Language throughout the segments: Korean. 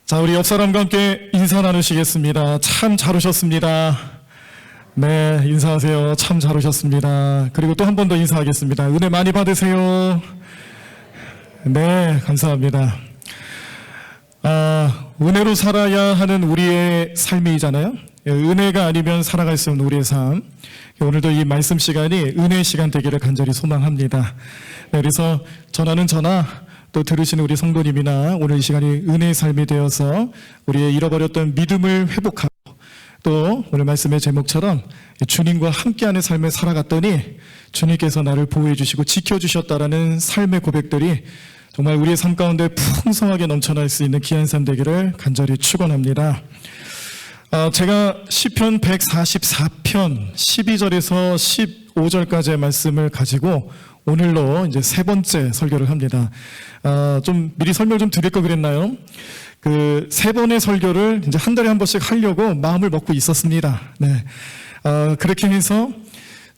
자, 우리 옆 사람과 함께 인사 나누시겠습니다. 참 잘 오셨습니다. 네, 인사하세요. 참 잘 오셨습니다. 그리고 또 한 번 더 인사하겠습니다. 은혜 많이 받으세요. 네, 감사합니다. 은혜로 살아야 하는 우리의 삶이잖아요. 은혜가 아니면 살아갈 수 없는 우리의 삶. 오늘도 이 말씀 시간이 은혜 시간 되기를 간절히 소망합니다. 네, 그래서 전하는 전하, 또 들으시는 우리 성도님이나 오늘 이 시간이 은혜의 삶이 되어서 우리의 잃어버렸던 믿음을 회복하고, 또 오늘 말씀의 제목처럼 주님과 함께하는 삶을 살아갔더니 주님께서 나를 보호해 주시고 지켜주셨다라는 삶의 고백들이 정말 우리의 삶 가운데 풍성하게 넘쳐날 수 있는 귀한 삶 되기를 간절히 축원합니다. 제가 시편 144편 12절에서 15절까지의 말씀을 가지고 오늘로 이제 세 번째 설교를 합니다. 좀 미리 설명 좀 드릴 거 그랬나요? 그 세 번의 설교를 이제 한 달에 한 번씩 하려고 마음을 먹고 있었습니다. 네. 그렇게 해서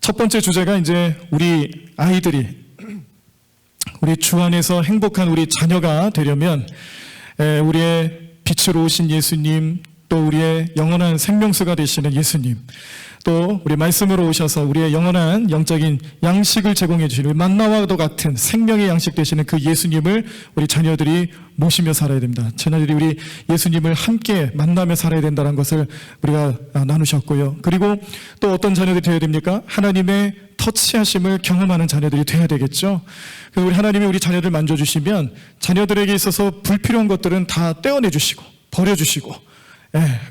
첫 번째 주제가 이제 우리 아이들이 우리 주 안에서 행복한 우리 자녀가 되려면 우리의 빛으로 오신 예수님, 또 우리의 영원한 생명수가 되시는 예수님, 또 우리 말씀으로 오셔서 우리의 영원한 영적인 양식을 제공해 주시는 만나와도 같은 생명의 양식 되시는 그 예수님을 우리 자녀들이 모시며 살아야 됩니다. 자녀들이 우리 예수님을 함께 만나며 살아야 된다는 것을 우리가 나누셨고요. 그리고 또 어떤 자녀들이 되어야 됩니까? 하나님의 터치하심을 경험하는 자녀들이 되어야 되겠죠. 우리 하나님이 우리 자녀들 만져주시면 자녀들에게 있어서 불필요한 것들은 다 떼어내 주시고 버려주시고,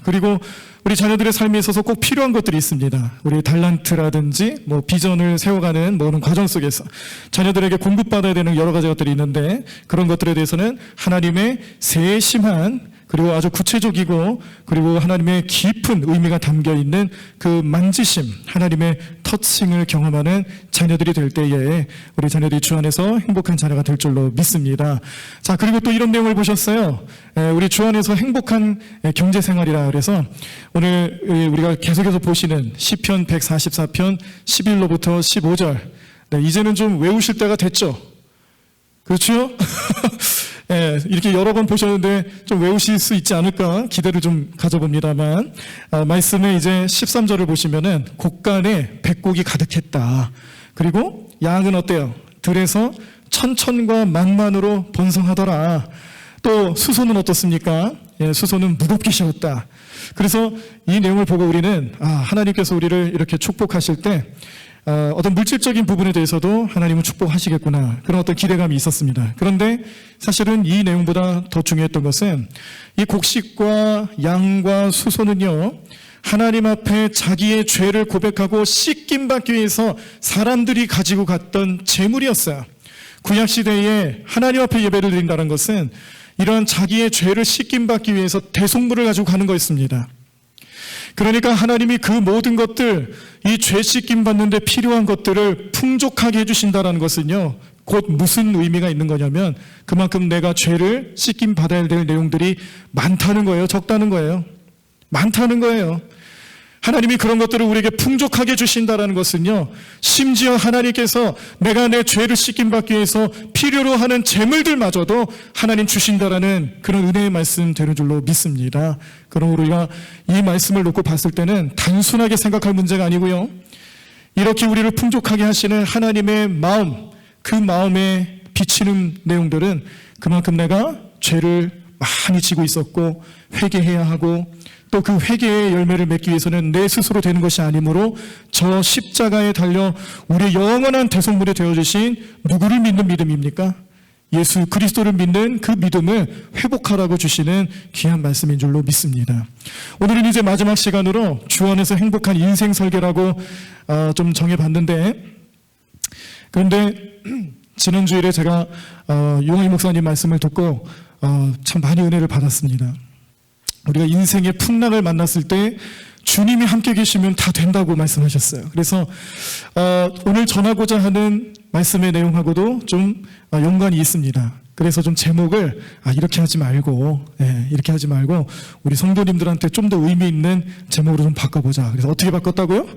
그리고 우리 자녀들의 삶에 있어서 꼭 필요한 것들이 있습니다. 우리 달란트라든지 비전을 세워가는 그런 과정 속에서 자녀들에게 공급받아야 되는 여러 가지 것들이 있는데, 그런 것들에 대해서는 하나님의 세심한 그리고 아주 구체적이고 그리고 하나님의 깊은 의미가 담겨있는 그 만지심, 하나님의 터칭을 경험하는 자녀들이 될 때에 우리 자녀들이 주 안에서 행복한 자녀가 될 줄로 믿습니다. 자, 그리고 또 이런 내용을 보셨어요. 우리 주 안에서 행복한 경제생활이라 그래서 오늘 우리가 계속해서 보시는 시편 144편 11로부터 15절, 이제는 좀 외우실 때가 됐죠? 그렇죠? 이렇게 여러 번 보셨는데 좀 외우실 수 있지 않을까 기대를 좀 가져봅니다만, 말씀에 이제 13절을 보시면은 곡간에 백곡이 가득했다. 그리고 양은 어때요? 들에서 천천과 만만으로 번성하더라. 또 수소는 어떻습니까? 수소는 무겁게 실었다. 그래서 이 내용을 보고 우리는 하나님께서 우리를 이렇게 축복하실 때 어떤 물질적인 부분에 대해서도 하나님은 축복하시겠구나, 그런 어떤 기대감이 있었습니다. 그런데 사실은 이 내용보다 더 중요했던 것은 이 곡식과 양과 수소는요, 하나님 앞에 자기의 죄를 고백하고 씻김받기 위해서 사람들이 가지고 갔던 재물이었어요. 구약시대에 하나님 앞에 예배를 드린다는 것은 이러한 자기의 죄를 씻김받기 위해서 대속물을 가지고 가는 거였습니다. 그러니까 하나님이 그 모든 것들, 이 죄 씻김 받는데 필요한 것들을 풍족하게 해주신다는 것은요, 곧 무슨 의미가 있는 거냐면 그만큼 내가 죄를 씻김 받아야 될 내용들이 많다는 거예요? 적다는 거예요? 많다는 거예요. 하나님이 그런 것들을 우리에게 풍족하게 주신다는 것은요, 심지어 하나님께서 내가 내 죄를 씻김받기 위해서 필요로 하는 재물들마저도 하나님 주신다라는 그런 은혜의 말씀 되는 줄로 믿습니다. 그럼 우리가 이 말씀을 놓고 봤을 때는 단순하게 생각할 문제가 아니고요, 이렇게 우리를 풍족하게 하시는 하나님의 마음, 그 마음에 비치는 내용들은 그만큼 내가 죄를 많이 지고 있었고 회개해야 하고, 또 그 회개의 열매를 맺기 위해서는 내 스스로 되는 것이 아니므로 저 십자가에 달려 우리의 영원한 대속물이 되어주신 누구를 믿는 믿음입니까? 예수 그리스도를 믿는 그 믿음을 회복하라고 주시는 귀한 말씀인 줄로 믿습니다. 오늘은 이제 마지막 시간으로 주 안에서 행복한 인생 설계라고 좀 정해봤는데, 그런데 지난 주일에 제가 용희 목사님 말씀을 듣고 참 많이 은혜를 받았습니다. 우리가 인생의 풍랑을 만났을 때 주님이 함께 계시면 다 된다고 말씀하셨어요. 그래서 오늘 전하고자 하는 말씀의 내용하고도 좀 연관이 있습니다. 그래서 좀 제목을 이렇게 하지 말고 우리 성도님들한테 좀 더 의미 있는 제목으로 좀 바꿔보자. 그래서 어떻게 바꿨다고요?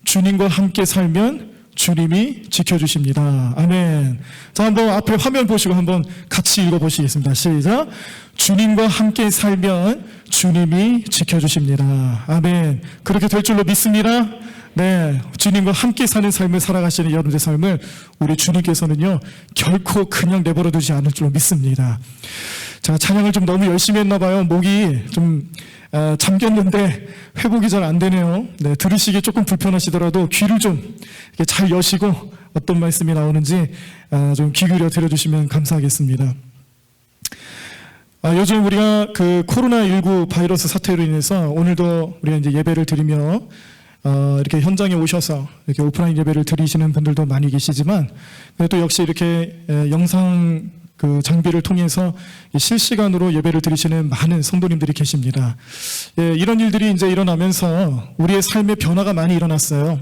주님과 함께 살면 주님이 지켜주십니다. 아멘. 자, 한번 앞에 화면 보시고 한번 같이 읽어보시겠습니다. 시작. 주님과 함께 살면 주님이 지켜주십니다. 아멘. 그렇게 될 줄로 믿습니다. 네, 주님과 함께 사는 삶을 살아가시는 여러분의 삶을 우리 주님께서는요 결코 그냥 내버려 두지 않을 줄로 믿습니다. 제가 찬양을 좀 너무 열심히 했나 봐요. 목이 좀 잠겼는데 회복이 잘 안 되네요. 네, 들으시기 조금 불편하시더라도 귀를 좀 잘 여시고 어떤 말씀이 나오는지 좀 귀 기울여 들어주시면 감사하겠습니다. 요즘 우리가 그 코로나19 바이러스 사태로 인해서 오늘도 우리가 이제 예배를 드리며 이렇게 현장에 오셔서 이렇게 오프라인 예배를 드리시는 분들도 많이 계시지만 또 역시 이렇게 영상 그 장비를 통해서 실시간으로 예배를 드리시는 많은 성도님들이 계십니다. 예, 이런 일들이 이제 일어나면서 우리의 삶의 변화가 많이 일어났어요.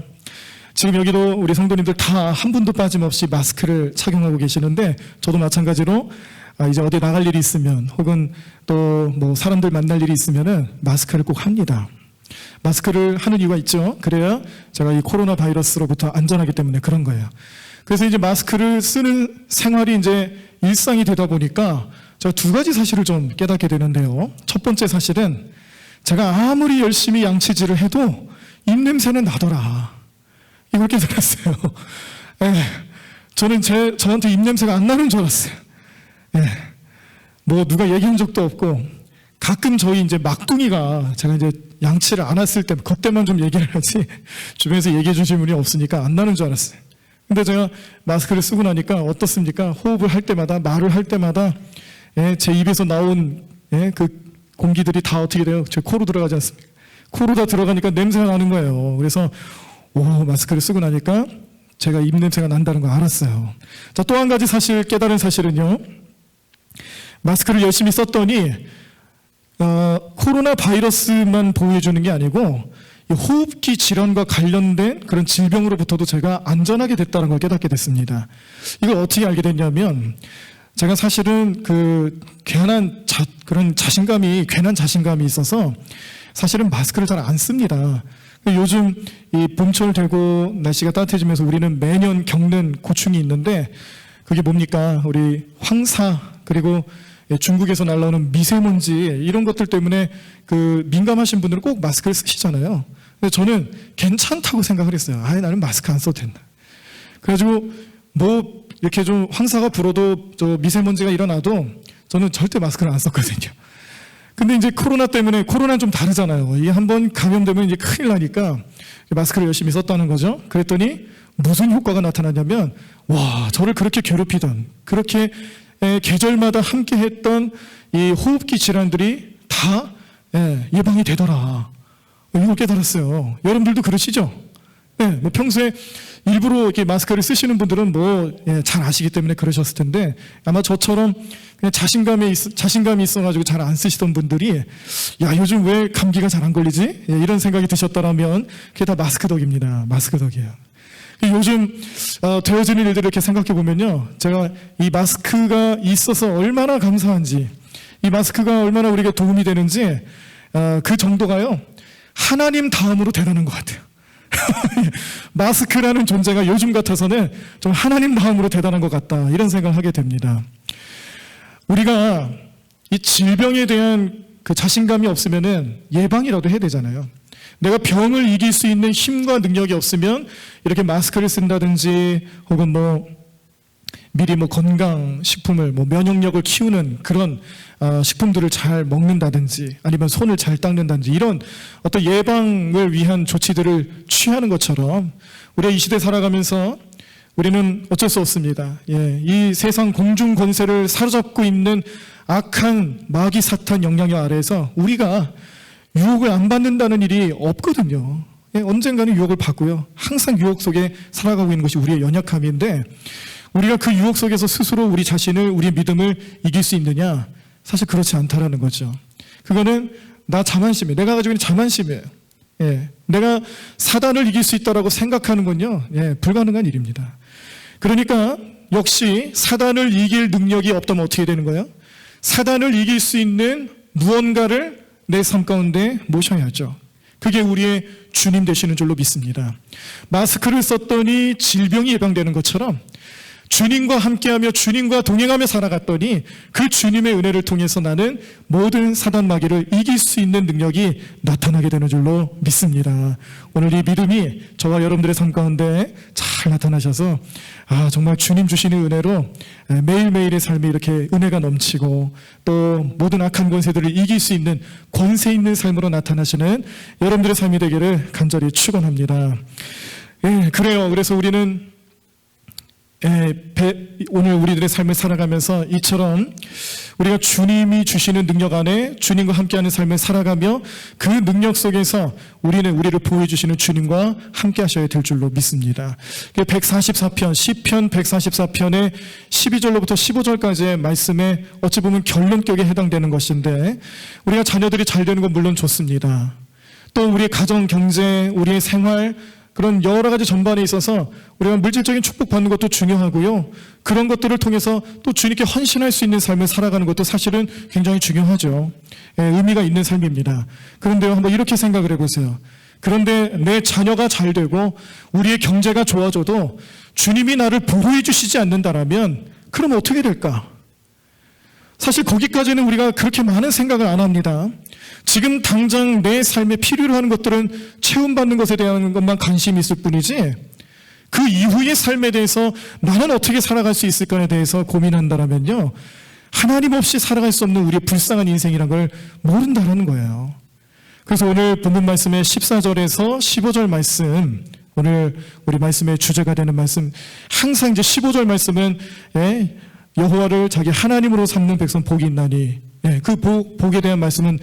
지금 여기도 우리 성도님들 다 한 분도 빠짐없이 마스크를 착용하고 계시는데 저도 마찬가지로 이제 어디 나갈 일이 있으면 혹은 또 뭐 사람들 만날 일이 있으면은 마스크를 꼭 합니다. 마스크를 하는 이유가 있죠. 그래야 제가 이 코로나 바이러스로부터 안전하기 때문에 그런 거예요. 그래서 이제 마스크를 쓰는 생활이 이제 일상이 되다 보니까 제가 두 가지 사실을 좀 깨닫게 되는데요. 첫 번째 사실은 제가 아무리 열심히 양치질을 해도 입냄새는 나더라. 이걸 깨달았어요. 예, 저는 저한테 입냄새가 안 나는 줄 알았어요. 예, 뭐 누가 얘기한 적도 없고 가끔 저희 이제 막둥이가 제가 이제 양치를 안 했을 때 그때만 좀 얘기를 하지 주변에서 얘기해 주신 분이 없으니까 안 나는 줄 알았어요. 근데 제가 마스크를 쓰고 나니까 어떻습니까? 호흡을 할 때마다 말을 할 때마다 제 입에서 나온 그 공기들이 다 어떻게 돼요? 제 코로 들어가지 않습니까? 코로 다 들어가니까 냄새가 나는 거예요. 그래서 마스크를 쓰고 나니까 제가 입 냄새가 난다는 걸 알았어요. 자, 또 한 가지 사실 깨달은 사실은요. 마스크를 열심히 썼더니 코로나 바이러스만 보호해주는 게 아니고 호흡기 질환과 관련된 그런 질병으로부터도 제가 안전하게 됐다는 걸 깨닫게 됐습니다. 이걸 어떻게 알게 됐냐면 제가 사실은 그 괜한 자신감이 있어서 사실은 마스크를 잘 안 씁니다. 요즘 이 봄철 되고 날씨가 따뜻해지면서 우리는 매년 겪는 고충이 있는데 그게 뭡니까? 우리 황사 그리고 중국에서 날라오는 미세먼지 이런 것들 때문에 그 민감하신 분들은 꼭 마스크를 쓰시잖아요. 근데 저는 괜찮다고 생각을 했어요. 나는 마스크 안 써도 된다. 그래가지고 뭐 이렇게 좀 황사가 불어도 저 미세먼지가 일어나도 저는 절대 마스크를 안 썼거든요. 근데 이제 코로나는 좀 다르잖아요. 이게 한번 감염되면 이제 큰일 나니까 마스크를 열심히 썼다는 거죠. 그랬더니 무슨 효과가 나타나냐면 저를 그렇게 괴롭히던 그렇게 계절마다 함께 했던 이 호흡기 질환들이 다 예방이 되더라. 이걸 깨달았어요. 여러분들도 그러시죠? 뭐 평소에 일부러 이렇게 마스크를 쓰시는 분들은 잘 아시기 때문에 그러셨을 텐데 아마 저처럼 그냥 자신감이 있어가지고 잘 안 쓰시던 분들이 요즘 왜 감기가 잘 안 걸리지? 이런 생각이 드셨다라면 그게 다 마스크 덕입니다. 마스크 덕이에요. 요즘 되어지는 일들을 이렇게 생각해 보면요, 제가 이 마스크가 있어서 얼마나 감사한지, 이 마스크가 얼마나 우리에게 도움이 되는지 그 정도가요 하나님 다음으로 대단한 것 같아요. 마스크라는 존재가 요즘 같아서는 좀 하나님 다음으로 대단한 것 같다 이런 생각을 하게 됩니다. 우리가 이 질병에 대한 그 자신감이 없으면은 예방이라도 해야 되잖아요. 내가 병을 이길 수 있는 힘과 능력이 없으면 이렇게 마스크를 쓴다든지 혹은 미리 건강식품을 면역력을 키우는 그런 식품들을 잘 먹는다든지 아니면 손을 잘 닦는다든지 이런 어떤 예방을 위한 조치들을 취하는 것처럼 우리가 이 시대 살아가면서 우리는 어쩔 수 없습니다. 이 세상 공중 권세를 사로잡고 있는 악한 마귀 사탄 영향력 아래에서 우리가 유혹을 안 받는다는 일이 없거든요. 언젠가는 유혹을 받고요. 항상 유혹 속에 살아가고 있는 것이 우리의 연약함인데 우리가 그 유혹 속에서 스스로 우리 자신을, 우리의 믿음을 이길 수 있느냐? 사실 그렇지 않다라는 거죠. 그거는 자만심이에요. 내가 가지고 있는 자만심이에요. 내가 사단을 이길 수 있다라고 생각하는 건요, 불가능한 일입니다. 그러니까 역시 사단을 이길 능력이 없다면 어떻게 되는 거예요? 사단을 이길 수 있는 무언가를 내 삶 가운데 모셔야죠. 그게 우리의 주님 되시는 줄로 믿습니다. 마스크를 썼더니 질병이 예방되는 것처럼 주님과 함께하며 주님과 동행하며 살아갔더니 그 주님의 은혜를 통해서 나는 모든 사단 마귀를 이길 수 있는 능력이 나타나게 되는 줄로 믿습니다. 오늘 이 믿음이 저와 여러분들의 삶 가운데 잘 나타나셔서 정말 주님 주시는 은혜로 매일매일의 삶이 이렇게 은혜가 넘치고 또 모든 악한 권세들을 이길 수 있는 권세 있는 삶으로 나타나시는 여러분들의 삶이 되기를 간절히 축원합니다. 그래요. 그래서 우리는 오늘 우리들의 삶을 살아가면서 이처럼 우리가 주님이 주시는 능력 안에 주님과 함께하는 삶을 살아가며 그 능력 속에서 우리는 우리를 보호해 주시는 주님과 함께 하셔야 될 줄로 믿습니다. 144편 시편 144편의 12절로부터 15절까지의 말씀에 어찌 보면 결론격에 해당되는 것인데, 우리가 자녀들이 잘 되는 건 물론 좋습니다. 또 우리의 가정, 경제, 우리의 생활, 그런 여러 가지 전반에 있어서 우리가 물질적인 축복받는 것도 중요하고요. 그런 것들을 통해서 또 주님께 헌신할 수 있는 삶을 살아가는 것도 사실은 굉장히 중요하죠. 의미가 있는 삶입니다. 그런데요, 한번 이렇게 생각을 해보세요. 그런데 내 자녀가 잘 되고 우리의 경제가 좋아져도 주님이 나를 보호해 주시지 않는다라면 그럼 어떻게 될까? 사실 거기까지는 우리가 그렇게 많은 생각을 안 합니다. 지금 당장 내 삶에 필요로 하는 것들은 채움받는 것에 대한 것만 관심이 있을 뿐이지, 그 이후의 삶에 대해서 나는 어떻게 살아갈 수 있을까에 대해서 고민한다면요, 하나님 없이 살아갈 수 없는 우리의 불쌍한 인생이란 걸 모른다는 거예요. 그래서 오늘 본문 말씀의 14절에서 15절 말씀, 오늘 우리 말씀의 주제가 되는 말씀, 항상 이제 15절 말씀은 여호와를 자기 하나님으로 삼는 백성 복이 있나니, 그 복에 대한 말씀은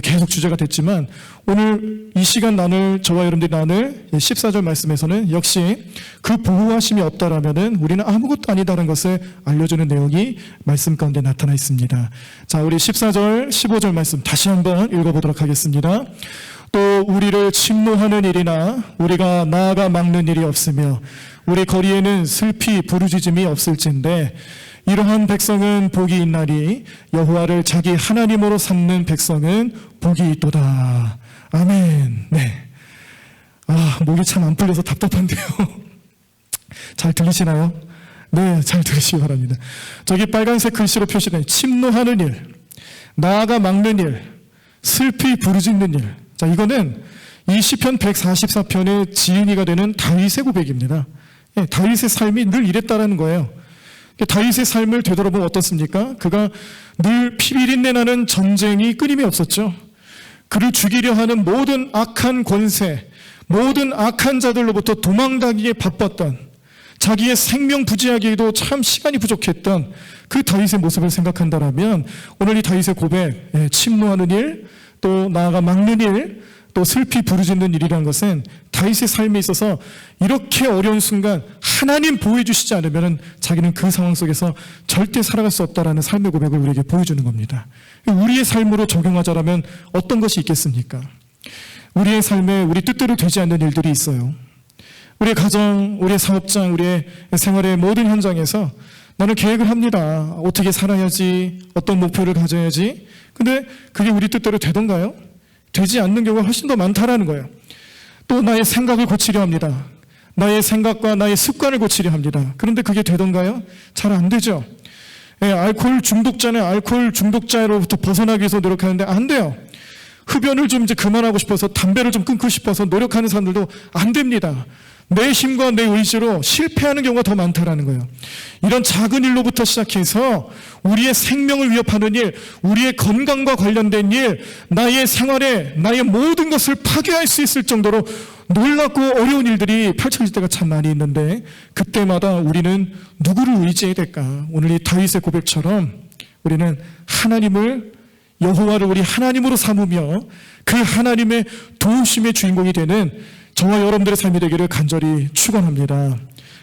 계속 주제가 됐지만, 오늘 이 시간 저와 여러분들이 나눌 14절 말씀에서는 역시 그 보호하심이 없다라면은 우리는 아무것도 아니다라는 것을 알려주는 내용이 말씀 가운데 나타나 있습니다. 자, 우리 14절, 15절 말씀 다시 한번 읽어보도록 하겠습니다. 또 우리를 침노하는 일이나 우리가 나아가 막는 일이 없으며 우리 거리에는 슬피 부르짖음이 없을진데 이러한 백성은 복이 있나니 여호와를 자기 하나님으로 삼는 백성은 복이 있도다. 아멘. 네. 목이 참 안 풀려서 답답한데요. 잘 들리시나요? 네, 잘 들으시기 바랍니다. 저기 빨간색 글씨로 표시된 침노하는 일, 나아가 막는 일, 슬피 부르짖는 일. 자, 이거는 이 시편 144편의 지은이가 되는 다윗의 고백입니다. 다윗의 삶이 늘 이랬다라는 거예요. 다윗의 삶을 되돌아보면 어떻습니까? 그가 늘 피비린내 나는 전쟁이 끊임이 없었죠. 그를 죽이려 하는 모든 악한 권세, 모든 악한 자들로부터 도망다니기에 바빴던, 자기의 생명 부지하기에도 참 시간이 부족했던 그 다윗의 모습을 생각한다면 오늘 이 다윗의 고백, 침노하는 일, 또 나아가 막는 일, 또 슬피 부르짖는 일이라는 것은 다윗의 삶에 있어서 이렇게 어려운 순간 하나님 보호해 주시지 않으면 자기는 그 상황 속에서 절대 살아갈 수 없다라는 삶의 고백을 우리에게 보여주는 겁니다. 우리의 삶으로 적용하자라면 어떤 것이 있겠습니까? 우리의 삶에 우리 뜻대로 되지 않는 일들이 있어요. 우리의 가정, 우리의 사업장, 우리의 생활의 모든 현장에서 나는 계획을 합니다. 어떻게 살아야지, 어떤 목표를 가져야지. 근데 그게 우리 뜻대로 되던가요? 되지 않는 경우가 훨씬 더 많다라는 거예요. 또 나의 생각을 고치려 합니다. 나의 생각과 나의 습관을 고치려 합니다. 그런데 그게 되던가요? 잘 안 되죠. 알코올 중독자는 알코올 중독자로부터 벗어나기 위해서 노력하는데 안 돼요. 흡연을 좀 이제 그만하고 싶어서 담배를 좀 끊고 싶어서 노력하는 사람들도 안 됩니다. 내 힘과 내 의지로 실패하는 경우가 더 많다라는 거예요. 이런 작은 일로부터 시작해서 우리의 생명을 위협하는 일, 우리의 건강과 관련된 일, 나의 생활에 나의 모든 것을 파괴할 수 있을 정도로 놀랍고 어려운 일들이 펼쳐질 때가 참 많이 있는데, 그때마다 우리는 누구를 의지해야 될까? 오늘 이 다윗의 고백처럼 우리는 하나님을, 여호와를 우리 하나님으로 삼으며 그 하나님의 도우심의 주인공이 되는 저와 여러분들의 삶이 되기를 간절히 축원합니다.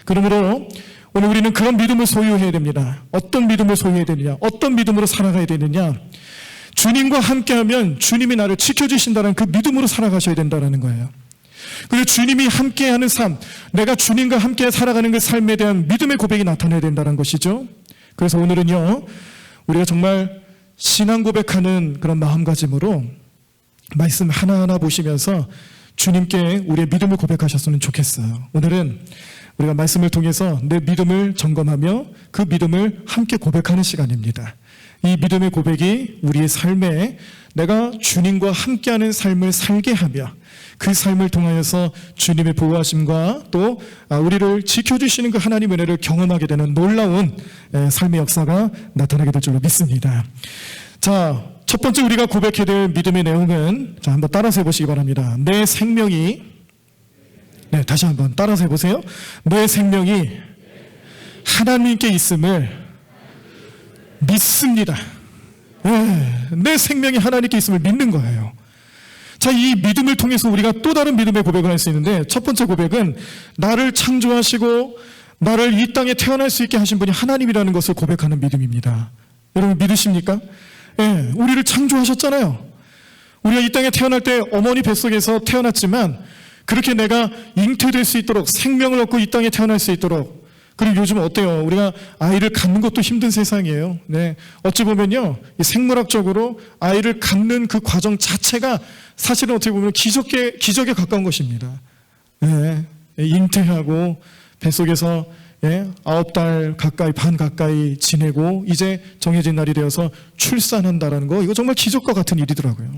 그러므로 오늘 우리는 그런 믿음을 소유해야 됩니다. 어떤 믿음을 소유해야 되느냐? 어떤 믿음으로 살아가야 되느냐? 주님과 함께하면 주님이 나를 지켜주신다는 그 믿음으로 살아가셔야 된다는 거예요. 그리고 주님이 함께하는 삶, 내가 주님과 함께 살아가는 그 삶에 대한 믿음의 고백이 나타나야 된다는 것이죠. 그래서 오늘은요, 우리가 정말 신앙 고백하는 그런 마음가짐으로 말씀 하나하나 보시면서 주님께 우리의 믿음을 고백하셨으면 좋겠어요. 오늘은 우리가 말씀을 통해서 내 믿음을 점검하며 그 믿음을 함께 고백하는 시간입니다. 이 믿음의 고백이 우리의 삶에 내가 주님과 함께하는 삶을 살게 하며 그 삶을 통하여서 주님의 보호하심과 또 우리를 지켜주시는 그 하나님의 은혜를 경험하게 되는 놀라운 삶의 역사가 나타나게 될 줄로 믿습니다. 자, 첫 번째 우리가 고백해야 될 믿음의 내용은, 자, 한번 따라서 해보시기 바랍니다. 내 생명이, 네, 다시 한번 따라서 해보세요. 내 생명이 하나님께 있음을 믿습니다. 네, 내 생명이 하나님께 있음을 믿는 거예요. 자, 이 믿음을 통해서 우리가 또 다른 믿음의 고백을 할 수 있는데, 첫 번째 고백은 나를 창조하시고 나를 이 땅에 태어날 수 있게 하신 분이 하나님이라는 것을 고백하는 믿음입니다. 여러분 믿으십니까? 예, 우리를 창조하셨잖아요. 우리가 이 땅에 태어날 때 어머니 뱃속에서 태어났지만 그렇게 내가 잉태될 수 있도록, 생명을 얻고 이 땅에 태어날 수 있도록. 그리고 요즘 어때요? 우리가 아이를 갖는 것도 힘든 세상이에요. 네, 어찌 보면요, 생물학적으로 아이를 갖는 그 과정 자체가 사실은 어떻게 보면 기적에 가까운 것입니다. 네, 잉태하고 뱃속에서 9달 가까이, 반 가까이 지내고 이제 정해진 날이 되어서 출산한다라는 거, 이거 정말 기적과 같은 일이더라고요.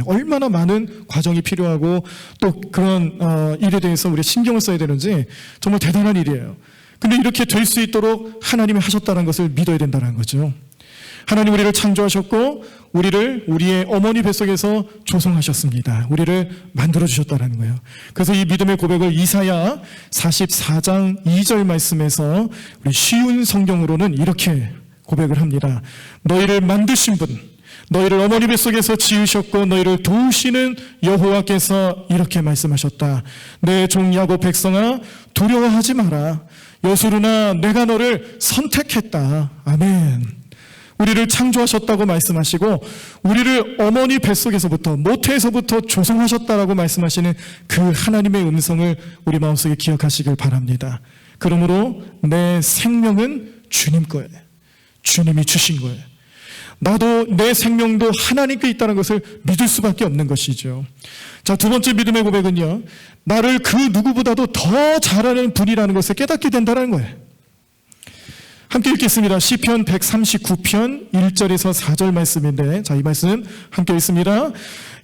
얼마나 많은 과정이 필요하고 또 그런 일에 대해서 우리 신경을 써야 되는지 정말 대단한 일이에요. 근데 이렇게 될 수 있도록 하나님이 하셨다는 것을 믿어야 된다는 거죠. 하나님 우리를 창조하셨고 우리를 우리의 어머니 뱃속에서 조성하셨습니다. 우리를 만들어주셨다는 거예요. 그래서 이 믿음의 고백을 이사야 44장 2절 말씀에서 우리 쉬운 성경으로는 이렇게 고백을 합니다. 너희를 만드신 분, 너희를 어머니 뱃속에서 지으셨고 너희를 도우시는 여호와께서 이렇게 말씀하셨다. 내 종 야곱 백성아, 두려워하지 마라. 여수르나 내가 너를 선택했다. 아멘. 우리를 창조하셨다고 말씀하시고 우리를 어머니 뱃속에서부터, 모태에서부터 조성하셨다라고 말씀하시는 그 하나님의 음성을 우리 마음속에 기억하시길 바랍니다. 그러므로 내 생명은 주님 거예요. 주님이 주신 거예요. 나도 내 생명도 하나님께 있다는 것을 믿을 수밖에 없는 것이죠. 자, 두 번째 믿음의 고백은요, 나를 그 누구보다도 더 잘하는 분이라는 것을 깨닫게 된다는 거예요. 함께 읽겠습니다. 시편 139편 1절에서 4절 말씀인데, 자, 이 말씀 함께 읽습니다.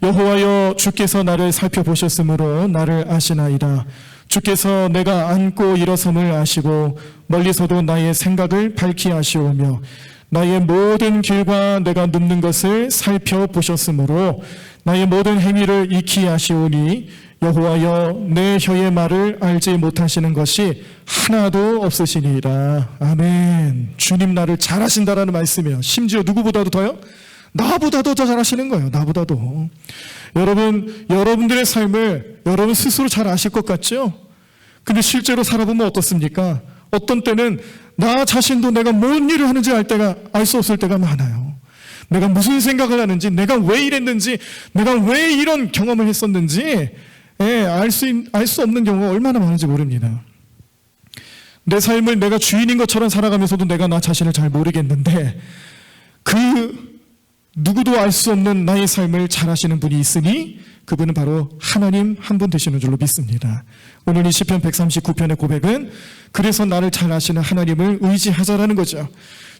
여호와여, 주께서 나를 살펴보셨으므로 나를 아시나이다. 주께서 내가 앉고 일어섬을 아시고 멀리서도 나의 생각을 밝히 아시오며 나의 모든 길과 내가 눕는 것을 살펴보셨으므로 나의 모든 행위를 익히 아시오니 여호와여, 내 혀의 말을 알지 못하시는 것이 하나도 없으시니이다. 아멘. 주님 나를 잘 아신다라는 말씀이에요. 심지어 누구보다도 더요? 나보다도 더 잘 아시는 거예요. 나보다도. 여러분들의 삶을 여러분 스스로 잘 아실 것 같죠? 근데 실제로 살아보면 어떻습니까? 어떤 때는 나 자신도 내가 뭔 일을 하는지 알 수 없을 때가 많아요. 내가 무슨 생각을 하는지, 내가 왜 이랬는지, 내가 왜 이런 경험을 했었는지 알 수 없는 경우가 얼마나 많은지 모릅니다. 내 삶을 내가 주인인 것처럼 살아가면서도 내가 나 자신을 잘 모르겠는데 그 누구도 알 수 없는 나의 삶을 잘 아시는 분이 있으니 그분은 바로 하나님 한 분 되시는 줄로 믿습니다. 오늘 이 시편 139편의 고백은 그래서 나를 잘 아시는 하나님을 의지하자라는 거죠.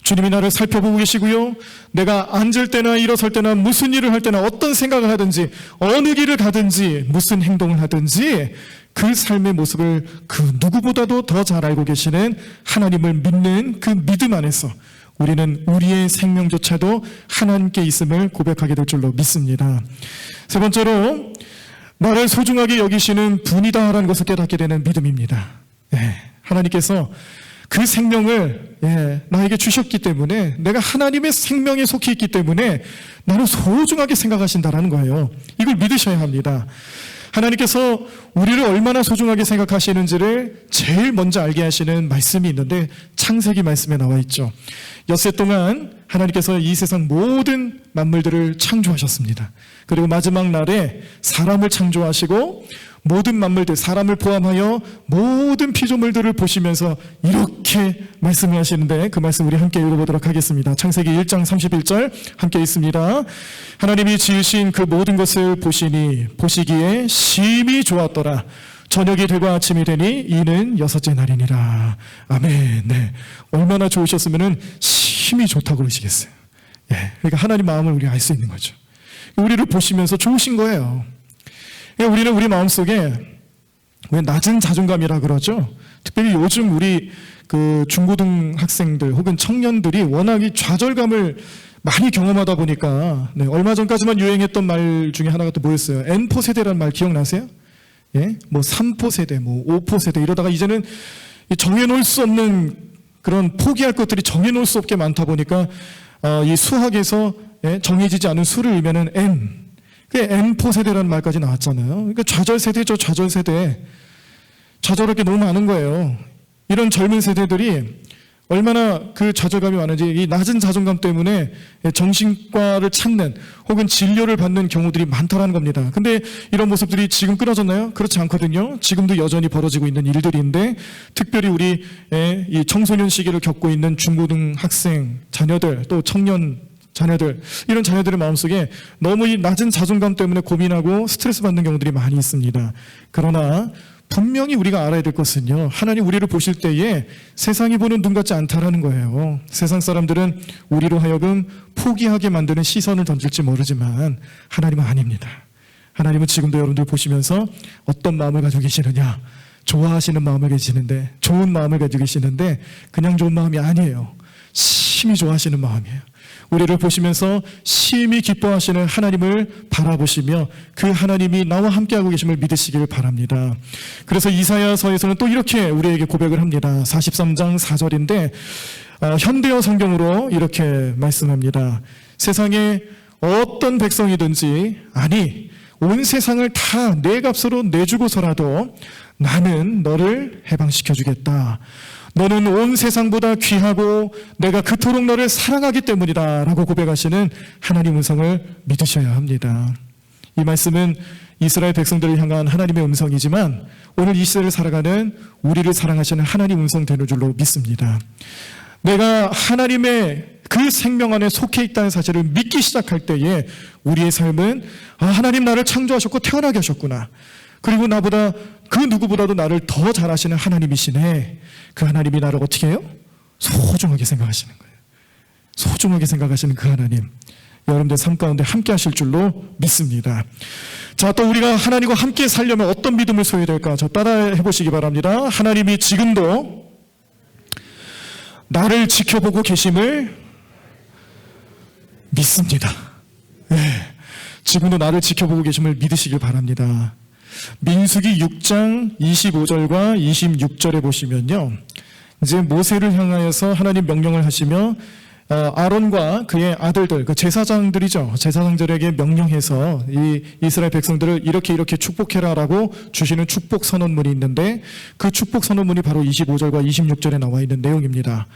주님이 나를 살펴보고 계시고요, 내가 앉을 때나 일어설 때나 무슨 일을 할 때나 어떤 생각을 하든지 어느 길을 가든지 무슨 행동을 하든지 그 삶의 모습을 그 누구보다도 더 잘 알고 계시는 하나님을 믿는 그 믿음 안에서 우리는 우리의 생명조차도 하나님께 있음을 고백하게 될 줄로 믿습니다. 세 번째로 나를 소중하게 여기시는 분이다라는 것을 깨닫게 되는 믿음입니다. 하나님께서 그 생명을 나에게 주셨기 때문에, 내가 하나님의 생명에 속해 있기 때문에 나를 소중하게 생각하신다라는 거예요. 이걸 믿으셔야 합니다. 하나님께서 우리를 얼마나 소중하게 생각하시는지를 제일 먼저 알게 하시는 말씀이 있는데 창세기 말씀에 나와 있죠. 엿새 동안 하나님께서 이 세상 모든 만물들을 창조하셨습니다. 그리고 마지막 날에 사람을 창조하시고 모든 만물들, 사람을 포함하여 모든 피조물들을 보시면서 이렇게 말씀을 하시는데, 그 말씀 우리 함께 읽어보도록 하겠습니다. 창세기 1장 31절 함께 읽습니다. 하나님이 지으신 그 모든 것을 보시니 보시기에 심히 좋았더라. 저녁이 되고 아침이 되니 이는 여섯째 날이니라. 아멘. 네. 얼마나 좋으셨으면은 심히 좋다고 그러시겠어요. 예. 그러니까 하나님 마음을 우리가 알 수 있는 거죠. 우리를 보시면서 좋으신 거예요. 우리는 우리 마음속에 왜 낮은 자존감이라 그러죠? 특별히 요즘 우리 그 중고등 학생들 혹은 청년들이 워낙 이 좌절감을 많이 경험하다 보니까, 네, 얼마 전까지만 유행했던 말 중에 하나가 또 뭐였어요? N포 세대라는 말 기억나세요? 예? 뭐 3포 세대, 뭐 5포 세대 이러다가 이제는 정해놓을 수 없는 그런 포기할 것들이 정해놓을 수 없게 많다 보니까 이 수학에서 정해지지 않은 수를 의미하는 N, 그게 N포 세대라는 말까지 나왔잖아요. 그러니까 좌절 세대죠, 좌절 세대. 좌절할 게 너무 많은 거예요. 이런 젊은 세대들이 얼마나 그 좌절감이 많은지, 이 낮은 자존감 때문에 정신과를 찾는 혹은 진료를 받는 경우들이 많다라는 겁니다. 근데 이런 모습들이 지금 끊어졌나요? 그렇지 않거든요. 지금도 여전히 벌어지고 있는 일들인데, 특별히 우리 이 청소년 시기를 겪고 있는 중고등 학생 자녀들, 또 청년 자녀들, 이런 자녀들의 마음속에 너무 이 낮은 자존감 때문에 고민하고 스트레스 받는 경우들이 많이 있습니다. 그러나 분명히 우리가 알아야 될 것은요, 하나님 우리를 보실 때에 세상이 보는 눈 같지 않다라는 거예요. 세상 사람들은 우리로 하여금 포기하게 만드는 시선을 던질지 모르지만 하나님은 아닙니다. 하나님은 지금도 여러분들 보시면서 어떤 마음을 가지고 계시느냐, 좋아하시는 마음을 계시는데, 좋은 마음을 가지고 계시는데 그냥 좋은 마음이 아니에요. 심히 좋아하시는 마음이에요. 우리를 보시면서 심히 기뻐하시는 하나님을 바라보시며 그 하나님이 나와 함께하고 계심을 믿으시길 바랍니다. 그래서 이사야서에서는 또 이렇게 우리에게 고백을 합니다. 43장 4절인데 현대어 성경으로 이렇게 말씀합니다. 세상에 어떤 백성이든지, 아니 온 세상을 다 내 값으로 내주고서라도 나는 너를 해방시켜 주겠다. 너는 온 세상보다 귀하고 내가 그토록 너를 사랑하기 때문이다 라고 고백하시는 하나님 음성을 믿으셔야 합니다. 이 말씀은 이스라엘 백성들을 향한 하나님의 음성이지만 오늘 이 시대를 살아가는 우리를 사랑하시는 하나님 음성 되는 줄로 믿습니다. 내가 하나님의 그 생명 안에 속해 있다는 사실을 믿기 시작할 때에 우리의 삶은 하나님 나를 창조하셨고 태어나게 하셨구나, 그리고 나보다 그 누구보다도 나를 더 잘하시는 하나님이시네, 그 하나님이 나를 어떻게 해요? 소중하게 생각하시는 거예요. 소중하게 생각하시는 그 하나님, 여러분들 삶 가운데 함께 하실 줄로 믿습니다. 자, 또 우리가 하나님과 함께 살려면 어떤 믿음을 소유해야 될까? 저 따라해 보시기 바랍니다. 하나님이 지금도 나를 지켜보고 계심을 믿습니다. 네, 지금도 나를 지켜보고 계심을 믿으시길 바랍니다. 민수기 6장 25절과 26절에 보시면요, 이제 모세를 향하여서 하나님 명령을 하시며 아론과 그의 아들들, 그 제사장들이죠, 제사장들에게 명령해서 이 이스라엘 백성들을 이렇게 축복해라라고 주시는 축복 선언문이 있는데, 그 축복 선언문이 바로 25절과 26절에 나와 있는 내용입니다.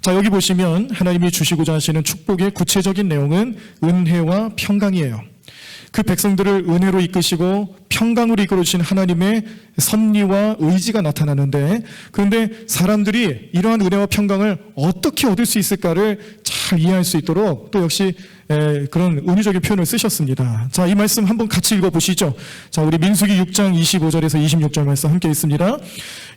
자, 여기 보시면 하나님이 주시고자 하시는 축복의 구체적인 내용은 은혜와 평강이에요. 그 백성들을 은혜로 이끄시고 평강으로 이끌어주신 하나님의 섭리와 의지가 나타나는데, 그런데 사람들이 이러한 은혜와 평강을 어떻게 얻을 수 있을까를 잘 이해할 수 있도록 또 역시 그런 은유적인 표현을 쓰셨습니다. 자, 이 말씀 한번 같이 읽어보시죠. 자, 우리 민수기 6장 25절에서 26절 말씀 함께 읽습니다.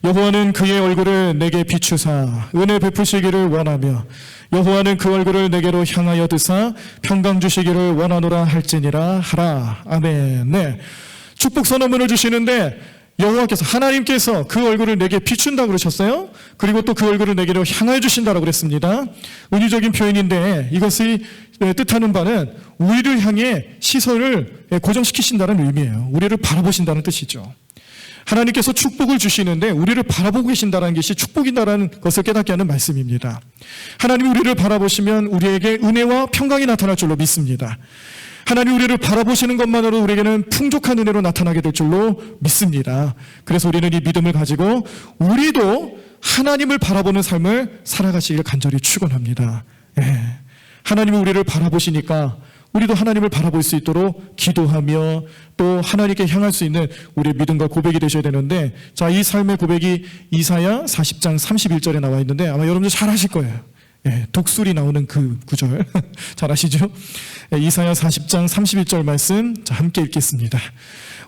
여호와는 그의 얼굴을 내게 비추사 은혜 베푸시기를 원하며 여호와는 그 얼굴을 내게로 향하여 드사 평강 주시기를 원하노라 할지니라 하라. 아멘. 네, 축복 선언문을 주시는데 여호와께서, 하나님께서 그 얼굴을 내게 비춘다 그러셨어요. 그리고 또 그 얼굴을 내게로 향하여 주신다고 그랬습니다. 은유적인 표현인데 이것이 뜻하는 바는 우리를 향해 시선을 고정시키신다는 의미예요. 우리를 바라보신다는 뜻이죠. 하나님께서 축복을 주시는데 우리를 바라보고 계신다는 것이 축복이다라는 것을 깨닫게 하는 말씀입니다. 하나님이 우리를 바라보시면 우리에게 은혜와 평강이 나타날 줄로 믿습니다. 하나님 우리를 바라보시는 것만으로 우리에게는 풍족한 은혜로 나타나게 될 줄로 믿습니다. 그래서 우리는 이 믿음을 가지고 우리도 하나님을 바라보는 삶을 살아가시길 간절히 축원합니다. 예. 하나님이 우리를 바라보시니까 우리도 하나님을 바라볼 수 있도록 기도하며 또 하나님께 향할 수 있는 우리의 믿음과 고백이 되셔야 되는데, 자, 이 삶의 고백이 이사야 40장 31절에 나와 있는데 아마 여러분들 잘 아실 거예요. 예, 독수리 나오는 그 구절 잘 아시죠? 예, 이사야 40장 31절 말씀, 자, 함께 읽겠습니다.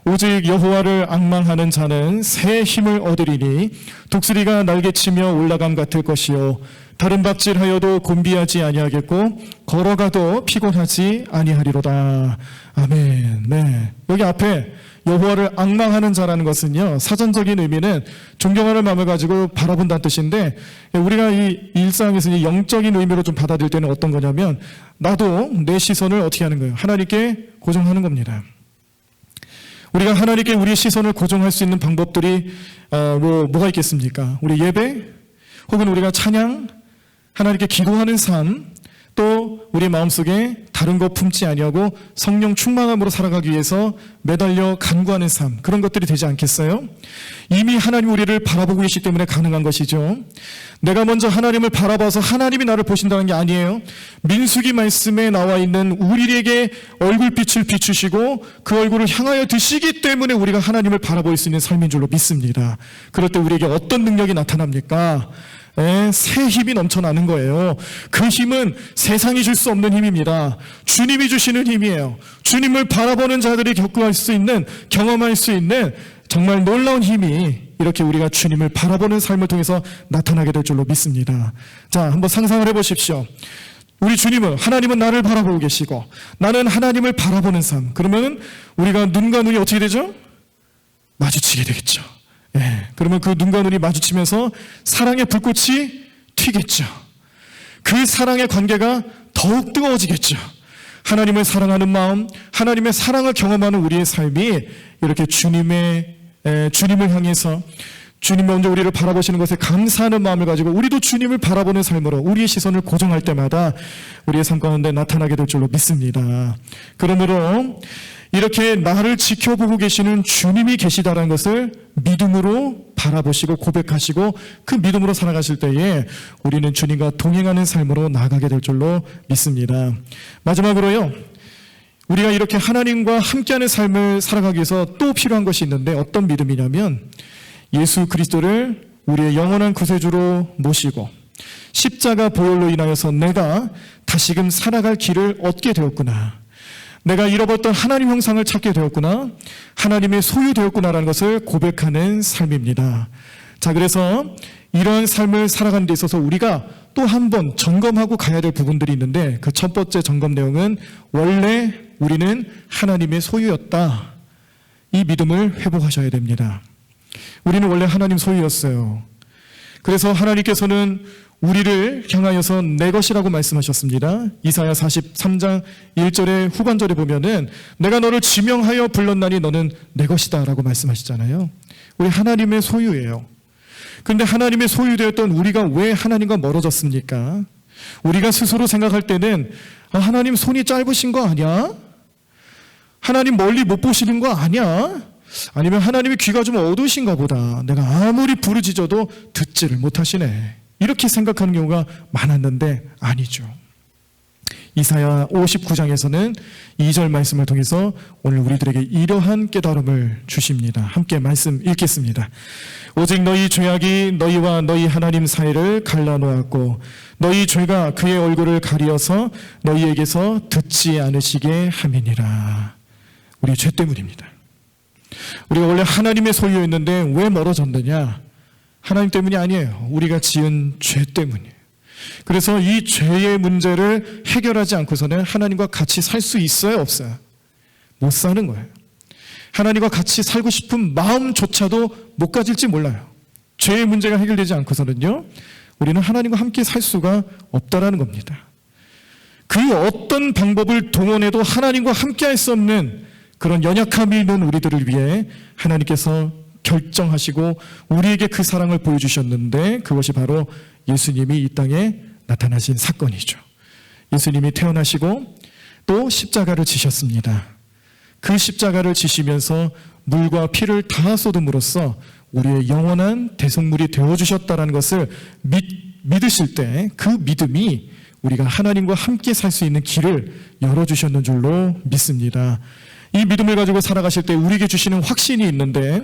오직 여호와를 앙망하는 자는 새 힘을 얻으리니 독수리가 날개치며 올라감 같을 것이요 다른 박질하여도 곤비하지 아니하겠고 걸어가도 피곤하지 아니하리로다. 아멘. 네. 여기 앞에 여호와를 앙망하는 자라는 것은요, 사전적인 의미는 존경하는 마음을 가지고 바라본다는 뜻인데, 우리가 이 일상에서 이 영적인 의미로 좀 받아들일 때는 어떤 거냐면, 나도 내 시선을 어떻게 하는 거예요? 하나님께 고정하는 겁니다. 우리가 하나님께 우리의 시선을 고정할 수 있는 방법들이 뭐가 있겠습니까? 우리 예배, 혹은 우리가 찬양, 하나님께 기도하는 삶, 또 우리 마음속에 다른 것 품지 아니하고 성령 충만함으로 살아가기 위해서 매달려 간구하는 삶, 그런 것들이 되지 않겠어요? 이미 하나님 우리를 바라보고 계시기 때문에 가능한 것이죠. 내가 먼저 하나님을 바라봐서 하나님이 나를 보신다는 게 아니에요. 민수기 말씀에 나와 있는 우리에게 얼굴빛을 비추시고 그 얼굴을 향하여 드시기 때문에 우리가 하나님을 바라볼 수 있는 삶인 줄로 믿습니다. 그럴 때 우리에게 어떤 능력이 나타납니까? 새 힘이 넘쳐나는 거예요. 그 힘은 세상이 줄 수 없는 힘입니다. 주님이 주시는 힘이에요. 주님을 바라보는 자들이 겪어갈 수 있는, 경험할 수 있는 정말 놀라운 힘이 이렇게 우리가 주님을 바라보는 삶을 통해서 나타나게 될 줄로 믿습니다. 자, 한번 상상을 해보십시오. 우리 주님은, 하나님은 나를 바라보고 계시고 나는 하나님을 바라보는 삶, 그러면 우리가 눈과 눈이 어떻게 되죠? 마주치게 되겠죠. 예, 그러면 그 눈과 눈이 마주치면서 사랑의 불꽃이 튀겠죠. 그 사랑의 관계가 더욱 뜨거워지겠죠. 하나님을 사랑하는 마음, 하나님의 사랑을 경험하는 우리의 삶이 이렇게 주님을 향해서 주님 먼저 우리를 바라보시는 것에 감사하는 마음을 가지고 우리도 주님을 바라보는 삶으로 우리의 시선을 고정할 때마다 우리의 삶 가운데 나타나게 될 줄로 믿습니다. 그러므로 이렇게 나를 지켜보고 계시는 주님이 계시다라는 것을 믿음으로 바라보시고 고백하시고 그 믿음으로 살아가실 때에 우리는 주님과 동행하는 삶으로 나아가게 될 줄로 믿습니다. 마지막으로요, 우리가 이렇게 하나님과 함께하는 삶을 살아가기 위해서 또 필요한 것이 있는데, 어떤 믿음이냐면 예수 그리스도를 우리의 영원한 구세주로 모시고 십자가 보혈로 인하여서 내가 다시금 살아갈 길을 얻게 되었구나, 내가 잃어버렸던 하나님 형상을 찾게 되었구나, 하나님의 소유되었구나라는 것을 고백하는 삶입니다. 자, 그래서 이러한 삶을 살아가는 데 있어서 우리가 또 한 번 점검하고 가야 될 부분들이 있는데, 그 첫 번째 점검 내용은 원래 우리는 하나님의 소유였다, 이 믿음을 회복하셔야 됩니다. 우리는 원래 하나님 소유였어요. 그래서 하나님께서는 우리를 향하여서 내 것이라고 말씀하셨습니다. 이사야 43장 1절의 후반절에 보면은 내가 너를 지명하여 불렀나니 너는 내 것이다 라고 말씀하시잖아요. 우리 하나님의 소유예요. 그런데 하나님의 소유되었던 우리가 왜 하나님과 멀어졌습니까? 우리가 스스로 생각할 때는 하나님 손이 짧으신 거 아니야? 하나님 멀리 못 보시는 거 아니야? 아니면 하나님의 귀가 좀 어두우신가 보다, 내가 아무리 부르짖어도 듣지를 못하시네, 이렇게 생각하는 경우가 많았는데 아니죠. 이사야 59장에서는 2절 말씀을 통해서 오늘 우리들에게 이러한 깨달음을 주십니다. 함께 말씀 읽겠습니다. 오직 너희 죄악이 너희와 너희 하나님 사이를 갈라놓았고 너희 죄가 그의 얼굴을 가리어서 너희에게서 듣지 않으시게 함이니라. 우리 죄 때문입니다. 우리가 원래 하나님의 소유였는데 왜 멀어졌느냐? 하나님 때문이 아니에요. 우리가 지은 죄 때문이에요. 그래서 이 죄의 문제를 해결하지 않고서는 하나님과 같이 살 수 있어요, 없어요? 못 사는 거예요. 하나님과 같이 살고 싶은 마음조차도 못 가질지 몰라요. 죄의 문제가 해결되지 않고서는요, 우리는 하나님과 함께 살 수가 없다라는 겁니다. 그 어떤 방법을 동원해도 하나님과 함께 할 수 없는 그런 연약함이 있는 우리들을 위해 하나님께서 결정하시고 우리에게 그 사랑을 보여주셨는데, 그것이 바로 예수님이 이 땅에 나타나신 사건이죠. 예수님이 태어나시고 또 십자가를 지셨습니다. 그 십자가를 지시면서 물과 피를 다 쏟음으로써 우리의 영원한 대속물이 되어주셨다는 것을 믿으실 때 그 믿음이 우리가 하나님과 함께 살 수 있는 길을 열어주셨는 줄로 믿습니다. 이 믿음을 가지고 살아가실 때 우리에게 주시는 확신이 있는데,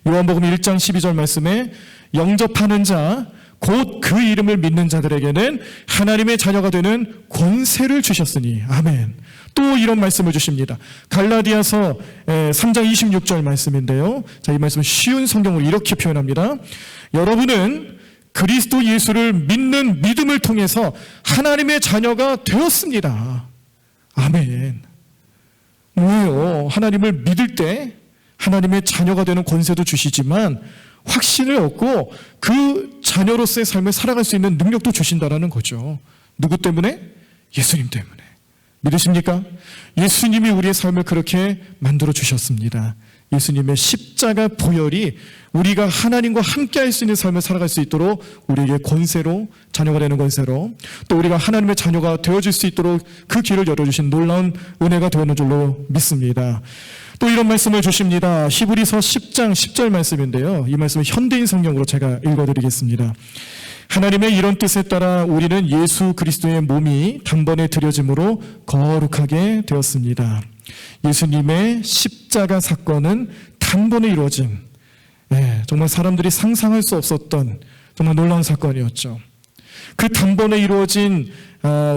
요한복음 1장 12절 말씀에 영접하는 자 곧 그 이름을 믿는 자들에게는 하나님의 자녀가 되는 권세를 주셨으니. 아멘. 또 이런 말씀을 주십니다. 갈라디아서 3장 26절 말씀인데요, 자, 이 말씀은 쉬운 성경으로 이렇게 표현합니다. 여러분은 그리스도 예수를 믿는 믿음을 통해서 하나님의 자녀가 되었습니다. 아멘. 왜요? 하나님을 믿을 때 하나님의 자녀가 되는 권세도 주시지만 확신을 얻고 그 자녀로서의 삶을 살아갈 수 있는 능력도 주신다라는 거죠. 누구 때문에? 예수님 때문에. 믿으십니까? 예수님이 우리의 삶을 그렇게 만들어 주셨습니다. 예수님의 십자가 보혈이 우리가 하나님과 함께 할 수 있는 삶을 살아갈 수 있도록 우리에게 권세로, 자녀가 되는 권세로, 또 우리가 하나님의 자녀가 되어질 수 있도록 그 길을 열어주신 놀라운 은혜가 되었는 줄로 믿습니다. 또 이런 말씀을 주십니다. 히브리서 10장 10절 말씀인데요, 이 말씀은 현대인 성경으로 제가 읽어드리겠습니다. 하나님의 이런 뜻에 따라 우리는 예수 그리스도의 몸이 단번에 드려짐으로 거룩하게 되었습니다. 예수님의 십자가 사건은 단번에 이루어진, 정말 사람들이 상상할 수 없었던 정말 놀라운 사건이었죠. 그 단번에 이루어진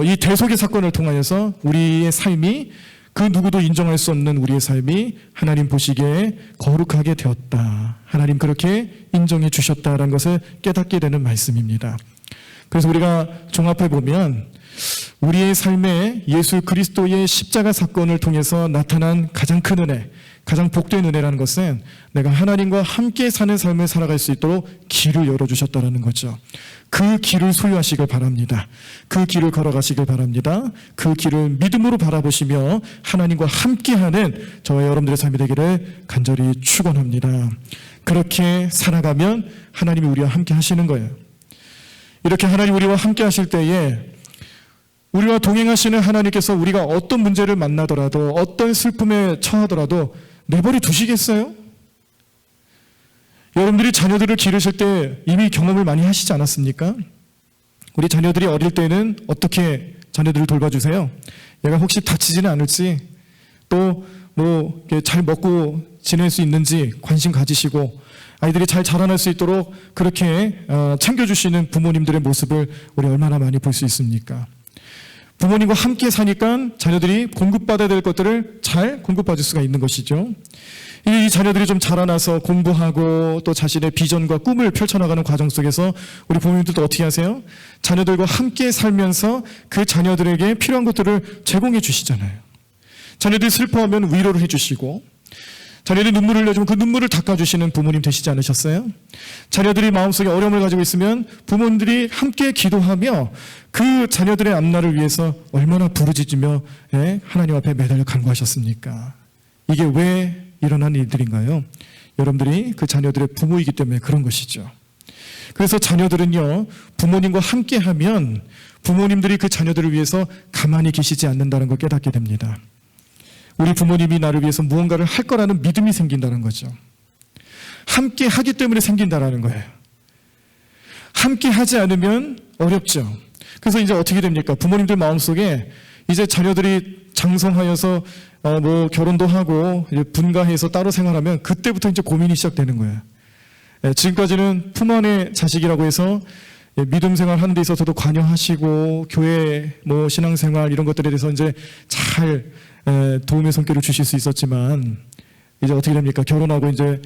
이 대속의 사건을 통하여서 우리의 삶이, 그 누구도 인정할 수 없는 우리의 삶이 하나님 보시기에 거룩하게 되었다. 하나님 그렇게 인정해 주셨다라는 것을 깨닫게 되는 말씀입니다. 그래서 우리가 종합해 보면 우리의 삶에 예수 그리스도의 십자가 사건을 통해서 나타난 가장 큰 은혜, 가장 복된 은혜라는 것은 내가 하나님과 함께 사는 삶을 살아갈 수 있도록 길을 열어주셨다는 거죠. 그 길을 소유하시길 바랍니다. 그 길을 걸어가시길 바랍니다. 그 길을 믿음으로 바라보시며 하나님과 함께하는 저와 여러분들의 삶이 되기를 간절히 축원합니다. 그렇게 살아가면 하나님이 우리와 함께 하시는 거예요. 이렇게 하나님 우리와 함께 하실 때에 우리와 동행하시는 하나님께서 우리가 어떤 문제를 만나더라도, 어떤 슬픔에 처하더라도 내버려 두시겠어요? 여러분들이 자녀들을 기르실 때 이미 경험을 많이 하시지 않았습니까? 우리 자녀들이 어릴 때는 어떻게 자녀들을 돌봐주세요? 얘가 혹시 다치지는 않을지, 또 뭐 잘 먹고 지낼 수 있는지 관심 가지시고 아이들이 잘 자라날 수 있도록 그렇게 챙겨주시는 부모님들의 모습을 우리 얼마나 많이 볼 수 있습니까? 부모님과 함께 사니까 자녀들이 공급받아야 될 것들을 잘 공급받을 수가 있는 것이죠. 이 자녀들이 좀 자라나서 공부하고 또 자신의 비전과 꿈을 펼쳐나가는 과정 속에서 우리 부모님들도 어떻게 하세요? 자녀들과 함께 살면서 그 자녀들에게 필요한 것들을 제공해 주시잖아요. 자녀들이 슬퍼하면 위로를 해주시고, 자녀들이 눈물을 흘려주면 그 눈물을 닦아주시는 부모님 되시지 않으셨어요? 자녀들이 마음속에 어려움을 가지고 있으면 부모님들이 함께 기도하며 그 자녀들의 앞날을 위해서 얼마나 부르짖으며 하나님 앞에 매달려 간구하셨습니까? 이게 왜 일어난 일들인가요? 여러분들이 그 자녀들의 부모이기 때문에 그런 것이죠. 그래서 자녀들은요, 부모님과 함께하면 부모님들이 그 자녀들을 위해서 가만히 계시지 않는다는 걸 깨닫게 됩니다. 우리 부모님이 나를 위해서 무언가를 할 거라는 믿음이 생긴다는 거죠. 함께 하기 때문에 생긴다라는 거예요. 함께 하지 않으면 어렵죠. 그래서 이제 어떻게 됩니까? 부모님들 마음속에 이제 자녀들이 장성하여서 뭐 결혼도 하고 이제 분가해서 따로 생활하면 그때부터 이제 고민이 시작되는 거예요. 지금까지는 품 안의 자식이라고 해서 믿음 생활 하는 데 있어서도 관여하시고 교회 뭐 신앙생활 이런 것들에 대해서 이제 잘 도움의 손길을 주실 수 있었지만 이제 어떻게 됩니까? 결혼하고 이제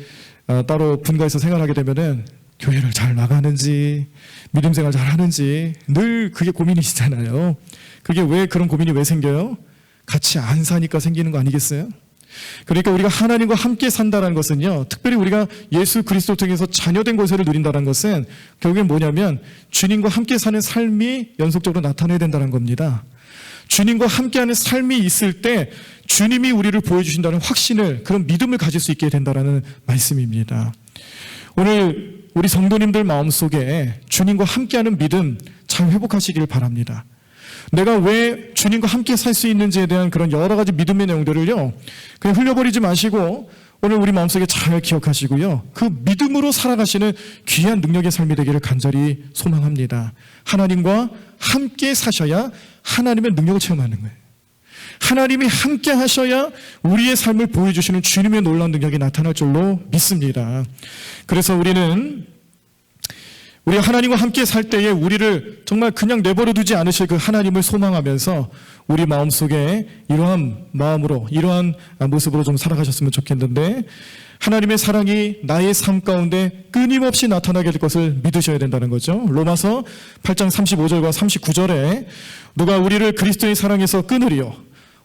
따로 분가해서 생활하게 되면은 교회를 잘 나가는지 믿음 생활 잘 하는지 늘 그게 고민이시잖아요. 그게 왜 그런 고민이 왜 생겨요? 같이 안 사니까 생기는 거 아니겠어요? 그러니까 우리가 하나님과 함께 산다는 것은요, 특별히 우리가 예수 그리스도 통해서 자녀된 권세를 누린다는 것은 결국엔 뭐냐면 주님과 함께 사는 삶이 연속적으로 나타나야 된다는 겁니다. 주님과 함께하는 삶이 있을 때 주님이 우리를 보여주신다는 확신을, 그런 믿음을 가질 수 있게 된다는 말씀입니다. 오늘 우리 성도님들 마음속에 주님과 함께하는 믿음 잘 회복하시길 바랍니다. 내가 왜 주님과 함께 살 수 있는지에 대한 그런 여러 가지 믿음의 내용들을요, 그냥 흘려버리지 마시고 오늘 우리 마음속에 잘 기억하시고요, 그 믿음으로 살아가시는 귀한 능력의 삶이 되기를 간절히 소망합니다. 하나님과 함께 사셔야 하나님의 능력을 체험하는 거예요. 하나님이 함께 하셔야 우리의 삶을 보여주시는 주님의 놀라운 능력이 나타날 줄로 믿습니다. 그래서 우리는 우리 하나님과 함께 살 때에 우리를 정말 그냥 내버려 두지 않으실 그 하나님을 소망하면서 우리 마음속에 이러한 마음으로, 이러한 모습으로 좀 살아가셨으면 좋겠는데, 하나님의 사랑이 나의 삶 가운데 끊임없이 나타나게 될 것을 믿으셔야 된다는 거죠. 로마서 8장 35절과 39절에 누가 우리를 그리스도의 사랑에서 끊으리요,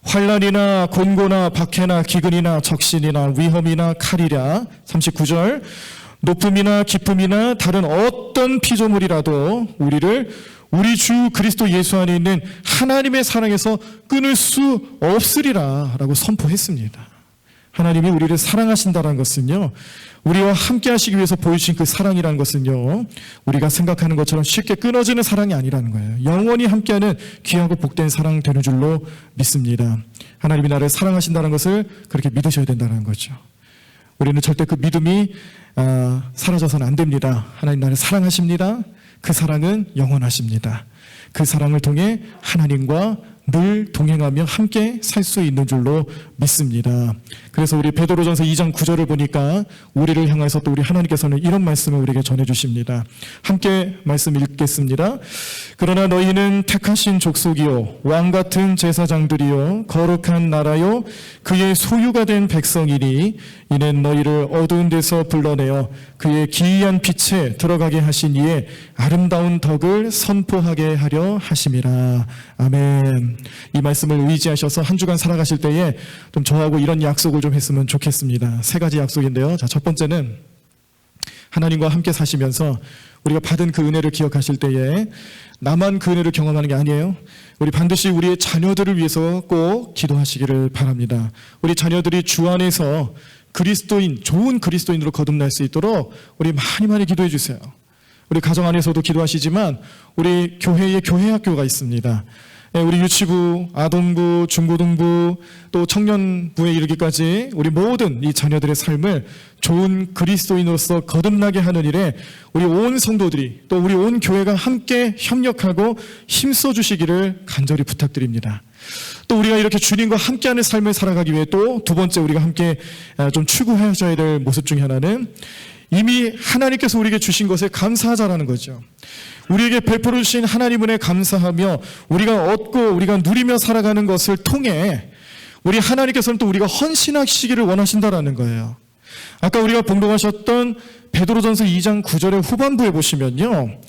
환난이나 곤고나 박해나 기근이나 적신이나 위험이나 칼이랴. 39절, 높음이나 깊음이나 다른 어떤 피조물이라도 우리를 우리 주 그리스도 예수 안에 있는 하나님의 사랑에서 끊을 수 없으리라 라고 선포했습니다. 하나님이 우리를 사랑하신다는 것은요, 우리와 함께 하시기 위해서 보여주신 그 사랑이라는 것은요, 우리가 생각하는 것처럼 쉽게 끊어지는 사랑이 아니라는 거예요. 영원히 함께하는 귀하고 복된 사랑 되는 줄로 믿습니다. 하나님이 나를 사랑하신다는 것을 그렇게 믿으셔야 된다는 거죠. 우리는 절대 그 믿음이 사라져서는 안 됩니다. 하나님 나를 사랑하십니다. 그 사랑은 영원하십니다. 그 사랑을 통해 하나님과 늘 동행하며 함께 살 수 있는 줄로 믿습니다. 그래서 우리 베드로전서 2장 9절을 보니까 우리를 향해서 또 우리 하나님께서는 이런 말씀을 우리에게 전해주십니다. 함께 말씀 읽겠습니다. 그러나 너희는 택하신 족속이요 왕같은 제사장들이요 거룩한 나라요 그의 소유가 된 백성이니 이는 너희를 어두운 데서 불러내어 그의 기이한 빛에 들어가게 하신 이의 아름다운 덕을 선포하게 하려 하심이라. 아멘. 이 말씀을 의지하셔서 한 주간 살아가실 때에 좀 저하고 이런 약속을 좀 했으면 좋겠습니다. 3가지 약속인데요. 자, 첫 번째는 하나님과 함께 사시면서 우리가 받은 그 은혜를 기억하실 때에 나만 그 은혜를 경험하는 게 아니에요. 우리 반드시 우리의 자녀들을 위해서 꼭 기도하시기를 바랍니다. 우리 자녀들이 주 안에서 그리스도인, 좋은 그리스도인으로 거듭날 수 있도록 우리 많이 기도해 주세요. 우리 가정 안에서도 기도하시지만 우리 교회에 교회 학교가 있습니다. 우리 유치부, 아동부, 중고등부, 또 청년부에 이르기까지 우리 모든 이 자녀들의 삶을 좋은 그리스도인으로서 거듭나게 하는 일에 우리 온 성도들이 또 우리 온 교회가 함께 협력하고 힘써 주시기를 간절히 부탁드립니다. 또 우리가 이렇게 주님과 함께하는 삶을 살아가기 위해 또 두 번째 우리가 함께 좀 추구하셔야 될 모습 중에 하나는 이미 하나님께서 우리에게 주신 것에 감사하자라는 거죠. 우리에게 베풀어 주신 하나님 은혜에 감사하며 우리가 얻고 우리가 누리며 살아가는 것을 통해 우리 하나님께서는 또 우리가 헌신하시기를 원하신다라는 거예요. 아까 우리가 봉독하셨던 베드로전서 2장 9절의 후반부에 보시면요,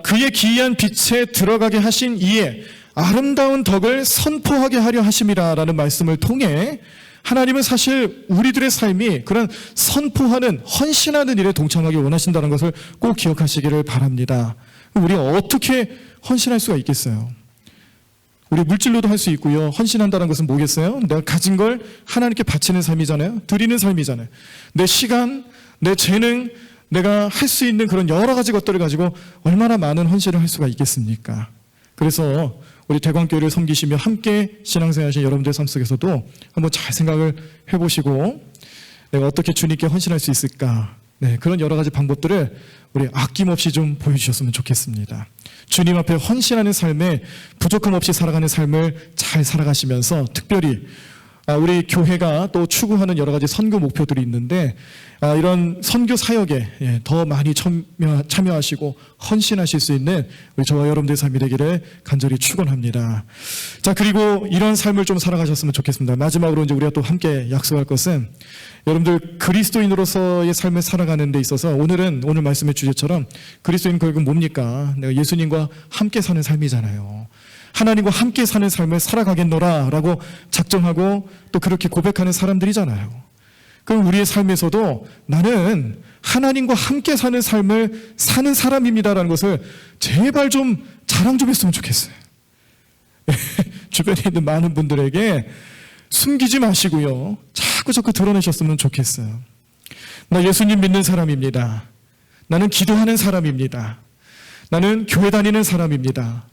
그의 기이한 빛에 들어가게 하신 이의 아름다운 덕을 선포하게 하려 하심이라라는 말씀을 통해 하나님은 사실 우리들의 삶이 그런 선포하는, 헌신하는 일에 동참하기 원하신다는 것을 꼭 기억하시기를 바랍니다. 우리가 어떻게 헌신할 수가 있겠어요? 우리 물질로도 할 수 있고요. 헌신한다는 것은 뭐겠어요? 내가 가진 걸 하나님께 바치는 삶이잖아요. 드리는 삶이잖아요. 내 시간, 내 재능, 내가 할 수 있는 그런 여러 가지 것들을 가지고 얼마나 많은 헌신을 할 수가 있겠습니까? 그래서 우리 대광교회를 섬기시며 함께 신앙생활 하신 여러분들 삶 속에서도 한번 잘 생각을 해보시고 내가 어떻게 주님께 헌신할 수 있을까, 그런 여러 가지 방법들을 우리 아낌없이 좀 보여주셨으면 좋겠습니다. 주님 앞에 헌신하는 삶에 부족함 없이 살아가는 삶을 잘 살아가시면서 특별히 우리 교회가 또 추구하는 여러 가지 선교 목표들이 있는데 이런 선교 사역에 더 많이 참여하시고 헌신하실 수 있는 우리 저와 여러분들의 삶이 되기를 간절히 축원합니다. 자, 그리고 이런 삶을 좀 살아가셨으면 좋겠습니다. 마지막으로 이제 우리가 또 함께 약속할 것은 여러분들 그리스도인으로서의 삶을 살아가는 데 있어서 오늘 말씀의 주제처럼 그리스도인 결국 뭡니까? 내가 예수님과 함께 사는 삶이잖아요. 하나님과 함께 사는 삶을 살아가겠노라 라고 작정하고 또 그렇게 고백하는 사람들이잖아요. 그럼 우리의 삶에서도 나는 하나님과 함께 사는 삶을 사는 사람입니다라는 것을 제발 좀 자랑 좀 했으면 좋겠어요. 주변에 있는 많은 분들에게 숨기지 마시고요, 자꾸 드러내셨으면 좋겠어요. 나 예수님 믿는 사람입니다. 나는 기도하는 사람입니다. 나는 교회 다니는 사람입니다.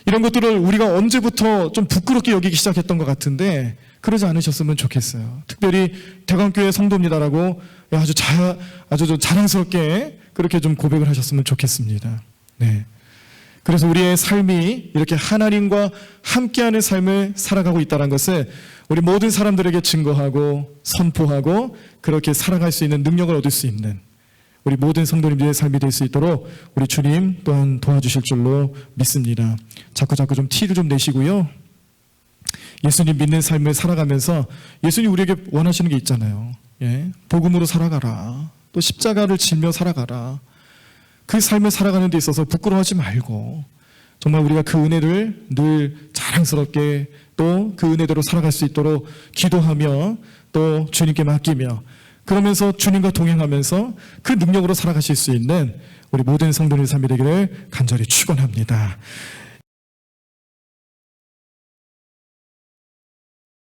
이런 것들을 우리가 언제부터 좀 부끄럽게 여기기 시작했던 것 같은데 그러지 않으셨으면 좋겠어요. 특별히 대광교회 성도입니다라고 아주 좀 자랑스럽게 그렇게 좀 고백을 하셨으면 좋겠습니다. 네. 그래서 우리의 삶이 이렇게 하나님과 함께하는 삶을 살아가고 있다는 것을 우리 모든 사람들에게 증거하고 선포하고 그렇게 살아갈 수 있는 능력을 얻을 수 있는 우리 모든 성도님들의 삶이 될 수 있도록 우리 주님 또한 도와주실 줄로 믿습니다. 자꾸 좀 티를 좀 내시고요. 예수님 믿는 삶을 살아가면서 예수님 우리에게 원하시는 게 있잖아요. 예? 복음으로 살아가라. 또 십자가를 지며 살아가라. 그 삶을 살아가는 데 있어서 부끄러워하지 말고 정말 우리가 그 은혜를 늘 자랑스럽게 또 그 은혜대로 살아갈 수 있도록 기도하며 또 주님께 맡기며 그러면서 주님과 동행하면서 그 능력으로 살아가실 수 있는 우리 모든 성도님의 삶이 되기를 간절히 축원합니다.